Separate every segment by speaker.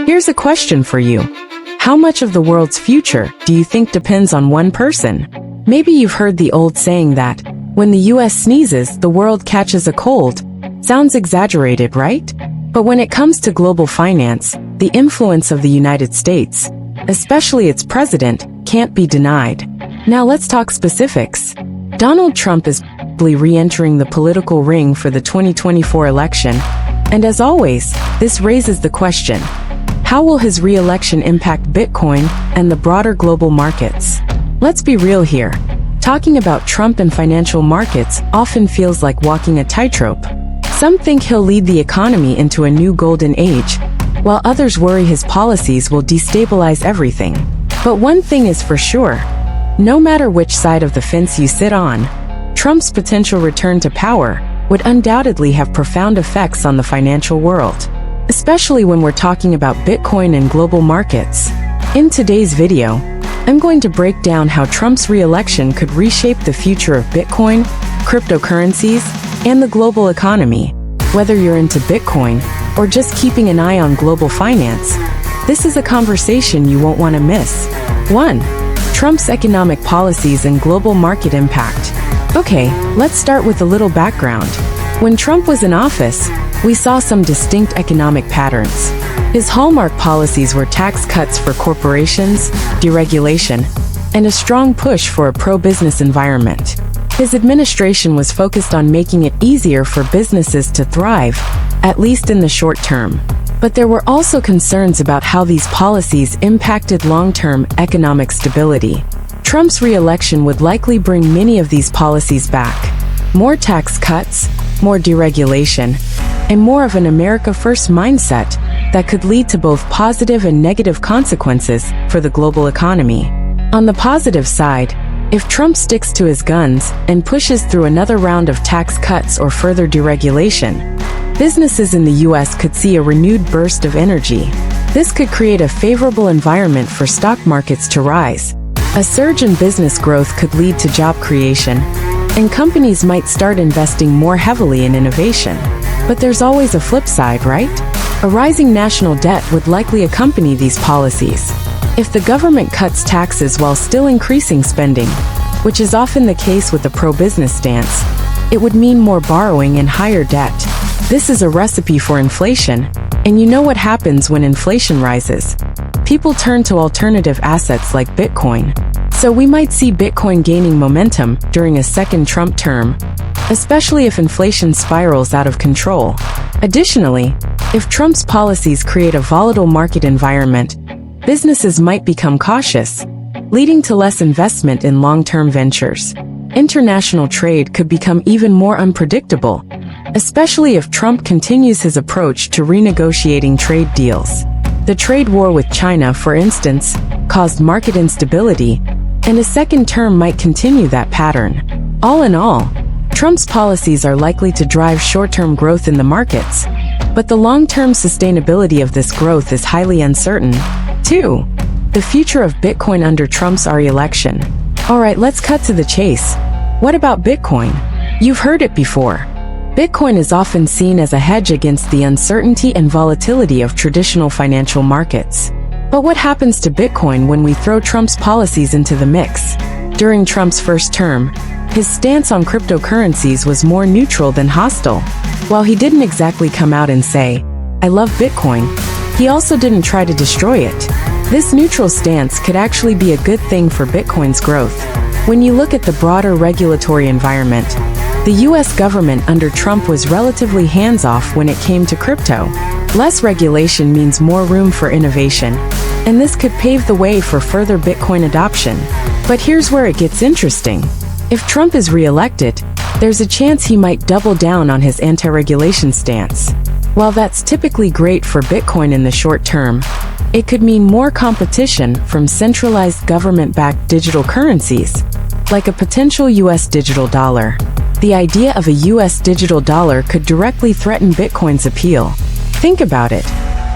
Speaker 1: Here's a question for you. How much of the world's future do you think depends on one person? Maybe you've heard the old saying that, when the US sneezes, the world catches a cold. Sounds exaggerated, right? But when it comes to global finance, the influence of the United States, especially its president, can't be denied. Now let's talk specifics. Donald Trump is probably re-entering the political ring for the 2024 election. And as always, this raises the question, how will his re-election impact Bitcoin and the broader global markets? Let's be real here. Talking about Trump and financial markets often feels like walking a tightrope. Some think he'll lead the economy into a new golden age, while others worry his policies will destabilize everything. But one thing is for sure, no matter which side of the fence you sit on, Trump's potential return to power would undoubtedly have profound effects on the financial world, especially when we're talking about Bitcoin and global markets. In today's video, I'm going to break down how Trump's re-election could reshape the future of Bitcoin, cryptocurrencies, and the global economy. Whether you're into Bitcoin or just keeping an eye on global finance, this is a conversation you won't want to miss. 1. Trump's economic policies and global market impact. Okay, let's start with a little background. When Trump was in office, we saw some distinct economic patterns. His hallmark policies were tax cuts for corporations, deregulation, and a strong push for a pro-business environment. His administration was focused on making it easier for businesses to thrive, at least in the short term. But there were also concerns about how these policies impacted long-term economic stability. Trump's re-election would likely bring many of these policies back. More tax cuts, more deregulation, and more of an America First mindset that could lead to both positive and negative consequences for the global economy. On the positive side, if Trump sticks to his guns and pushes through another round of tax cuts or further deregulation, businesses in the US could see a renewed burst of energy. This could create a favorable environment for stock markets to rise. A surge in business growth could lead to job creation, and companies might start investing more heavily in innovation. But there's always a flip side, right? A rising national debt would likely accompany these policies. If the government cuts taxes while still increasing spending, which is often the case with a pro-business stance, it would mean more borrowing and higher debt. This is a recipe for inflation, and you know what happens when inflation rises. People turn to alternative assets like Bitcoin. So we might see Bitcoin gaining momentum during a second Trump term, especially if inflation spirals out of control. Additionally, if Trump's policies create a volatile market environment, businesses might become cautious, leading to less investment in long-term ventures. International trade could become even more unpredictable, especially if Trump continues his approach to renegotiating trade deals. The trade war with China, for instance, caused market instability, and a second term might continue that pattern. All in all, Trump's policies are likely to drive short-term growth in the markets, but the long-term sustainability of this growth is highly uncertain. 2. The future of Bitcoin under Trump's re-election. Alright, let's cut to the chase. What about Bitcoin? You've heard it before. Bitcoin is often seen as a hedge against the uncertainty and volatility of traditional financial markets. But what happens to Bitcoin when we throw Trump's policies into the mix? During Trump's first term, his stance on cryptocurrencies was more neutral than hostile. While he didn't exactly come out and say, "I love Bitcoin," he also didn't try to destroy it. This neutral stance could actually be a good thing for Bitcoin's growth. When you look at the broader regulatory environment, the US government under Trump was relatively hands-off when it came to crypto. Less regulation means more room for innovation, and this could pave the way for further Bitcoin adoption. But here's where it gets interesting. If Trump is re-elected, there's a chance he might double down on his anti-regulation stance. While that's typically great for Bitcoin in the short term, it could mean more competition from centralized government-backed digital currencies, like a potential US digital dollar. The idea of a US digital dollar could directly threaten Bitcoin's appeal. Think about it.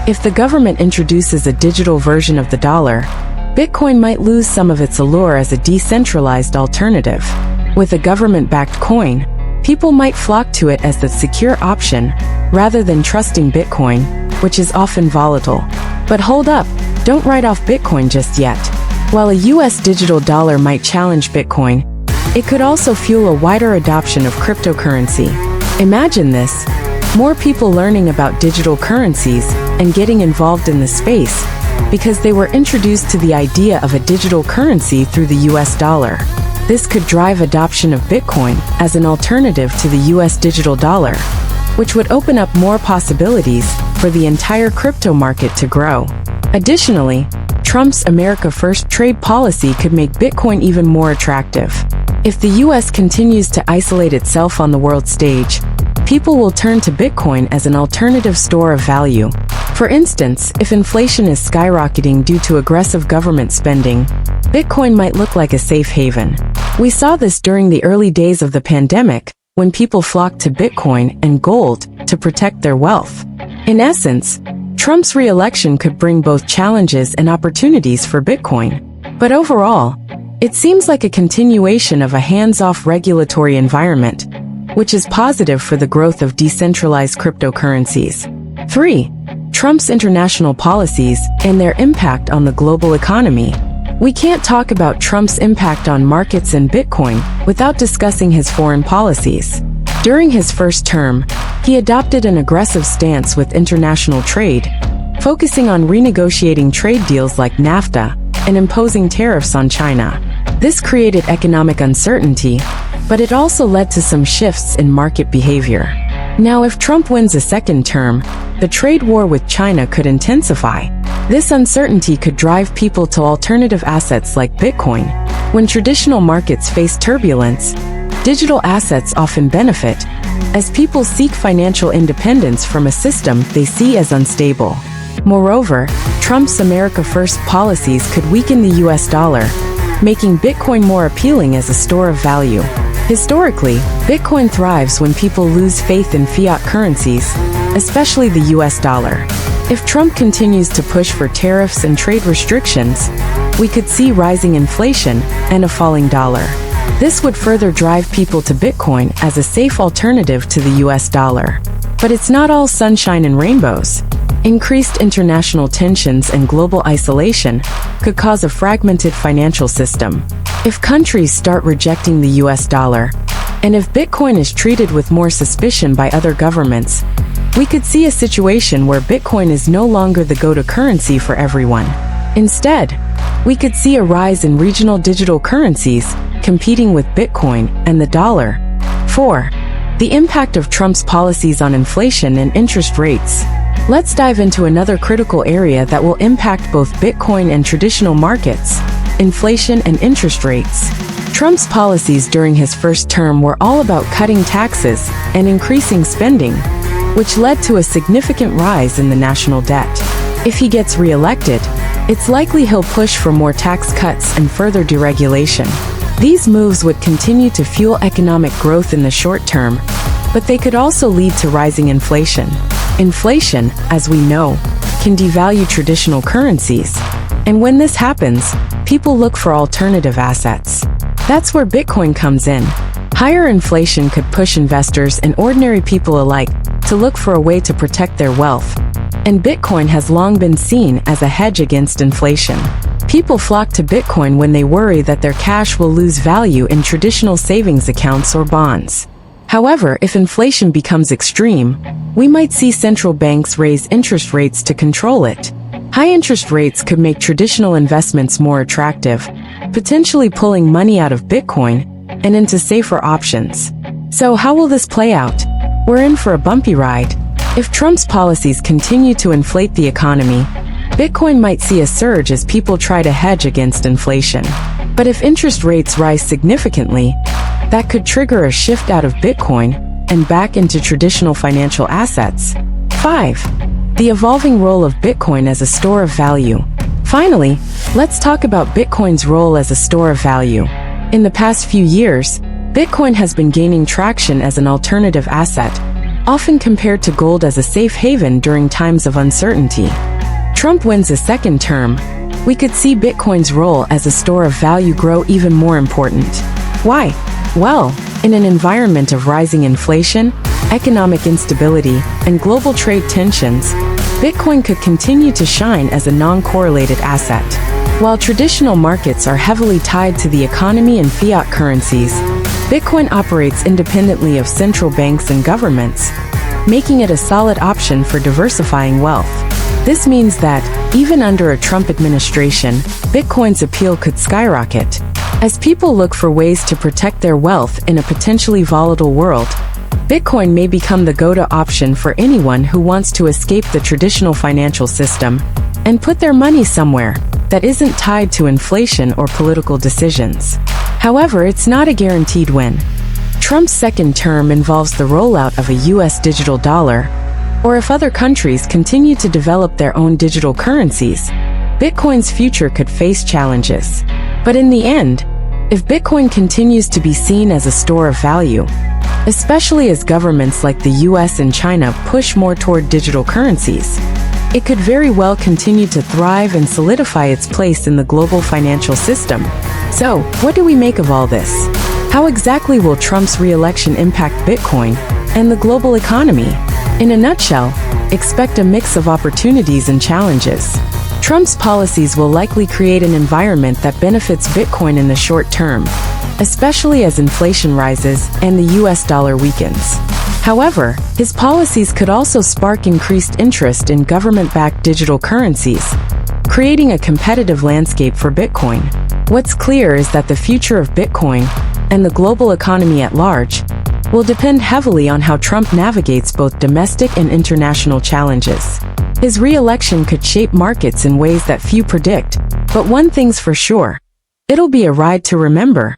Speaker 1: If the government introduces a digital version of the dollar, Bitcoin might lose some of its allure as a decentralized alternative. With a government-backed coin, people might flock to it as the secure option, rather than trusting Bitcoin, which is often volatile. But hold up, don't write off Bitcoin just yet. While a US digital dollar might challenge Bitcoin, it could also fuel a wider adoption of cryptocurrency. Imagine this: more people learning about digital currencies and getting involved in the space because they were introduced to the idea of a digital currency through the US dollar. This could drive adoption of Bitcoin as an alternative to the US digital dollar, which would open up more possibilities for the entire crypto market to grow. Additionally, Trump's America First trade policy could make Bitcoin even more attractive. If the US continues to isolate itself on the world stage, people will turn to Bitcoin as an alternative store of value. For instance, if inflation is skyrocketing due to aggressive government spending, Bitcoin might look like a safe haven. We saw this during the early days of the pandemic, when people flocked to Bitcoin and gold to protect their wealth. In essence, Trump's re-election could bring both challenges and opportunities for Bitcoin. But overall, it seems like a continuation of a hands-off regulatory environment, which is positive for the growth of decentralized cryptocurrencies. 3. Trump's international policies and their impact on the global economy. We can't talk about Trump's impact on markets and Bitcoin without discussing his foreign policies. During his first term, he adopted an aggressive stance with international trade, focusing on renegotiating trade deals like NAFTA and imposing tariffs on China. This created economic uncertainty, but it also led to some shifts in market behavior. Now, if Trump wins a second term, the trade war with China could intensify. This uncertainty could drive people to alternative assets like Bitcoin. When traditional markets face turbulence, digital assets often benefit, as people seek financial independence from a system they see as unstable. Moreover, Trump's America First policies could weaken the US dollar, making Bitcoin more appealing as a store of value. Historically, Bitcoin thrives when people lose faith in fiat currencies, especially the US dollar. If Trump continues to push for tariffs and trade restrictions, we could see rising inflation and a falling dollar. This would further drive people to Bitcoin as a safe alternative to the US dollar. But it's not all sunshine and rainbows. Increased international tensions and global isolation could cause a fragmented financial system. If countries start rejecting the US dollar, and if Bitcoin is treated with more suspicion by other governments, we could see a situation where Bitcoin is no longer the go-to currency for everyone. Instead, we could see a rise in regional digital currencies competing with Bitcoin and the dollar. 4. The impact of Trump's policies on inflation and interest rates. Let's dive into another critical area that will impact both Bitcoin and traditional markets: inflation and interest rates. Trump's policies during his first term were all about cutting taxes and increasing spending, which led to a significant rise in the national debt. If he gets re-elected, it's likely he'll push for more tax cuts and further deregulation. These moves would continue to fuel economic growth in the short term, but they could also lead to rising inflation. Inflation, as we know, can devalue traditional currencies, and when this happens, people look for alternative assets. That's where Bitcoin comes in. Higher inflation could push investors and ordinary people alike to look for a way to protect their wealth, and Bitcoin has long been seen as a hedge against inflation. People flock to Bitcoin when they worry that their cash will lose value in traditional savings accounts or bonds. However, if inflation becomes extreme, we might see central banks raise interest rates to control it. High interest rates could make traditional investments more attractive, potentially pulling money out of Bitcoin and into safer options. So how will this play out? We're in for a bumpy ride. If Trump's policies continue to inflate the economy, Bitcoin might see a surge as people try to hedge against inflation. But if interest rates rise significantly, that could trigger a shift out of Bitcoin and back into traditional financial assets. 5. The evolving role of Bitcoin as a store of value. Finally, let's talk about Bitcoin's role as a store of value. In the past few years, Bitcoin has been gaining traction as an alternative asset, often compared to gold as a safe haven during times of uncertainty. Trump wins a second term, we could see Bitcoin's role as a store of value grow even more important. Why? Well, in an environment of rising inflation, economic instability, and global trade tensions, Bitcoin could continue to shine as a non-correlated asset. While traditional markets are heavily tied to the economy and fiat currencies, Bitcoin operates independently of central banks and governments, making it a solid option for diversifying wealth. This means that, even under a Trump administration, Bitcoin's appeal could skyrocket. As people look for ways to protect their wealth in a potentially volatile world, Bitcoin may become the go-to option for anyone who wants to escape the traditional financial system and put their money somewhere that isn't tied to inflation or political decisions. However, it's not a guaranteed win. Trump's second term involves the rollout of a US digital dollar, or if other countries continue to develop their own digital currencies, Bitcoin's future could face challenges. But in the end, if Bitcoin continues to be seen as a store of value, especially as governments like the US and China push more toward digital currencies, it could very well continue to thrive and solidify its place in the global financial system. So, what do we make of all this? How exactly will Trump's re-election impact Bitcoin and the global economy? In a nutshell, expect a mix of opportunities and challenges. Trump's policies will likely create an environment that benefits Bitcoin in the short term, especially as inflation rises and the US dollar weakens. However, his policies could also spark increased interest in government-backed digital currencies, creating a competitive landscape for Bitcoin. What's clear is that the future of Bitcoin and the global economy at large will depend heavily on how Trump navigates both domestic and international challenges. His re-election could shape markets in ways that few predict, but one thing's for sure: it'll be a ride to remember.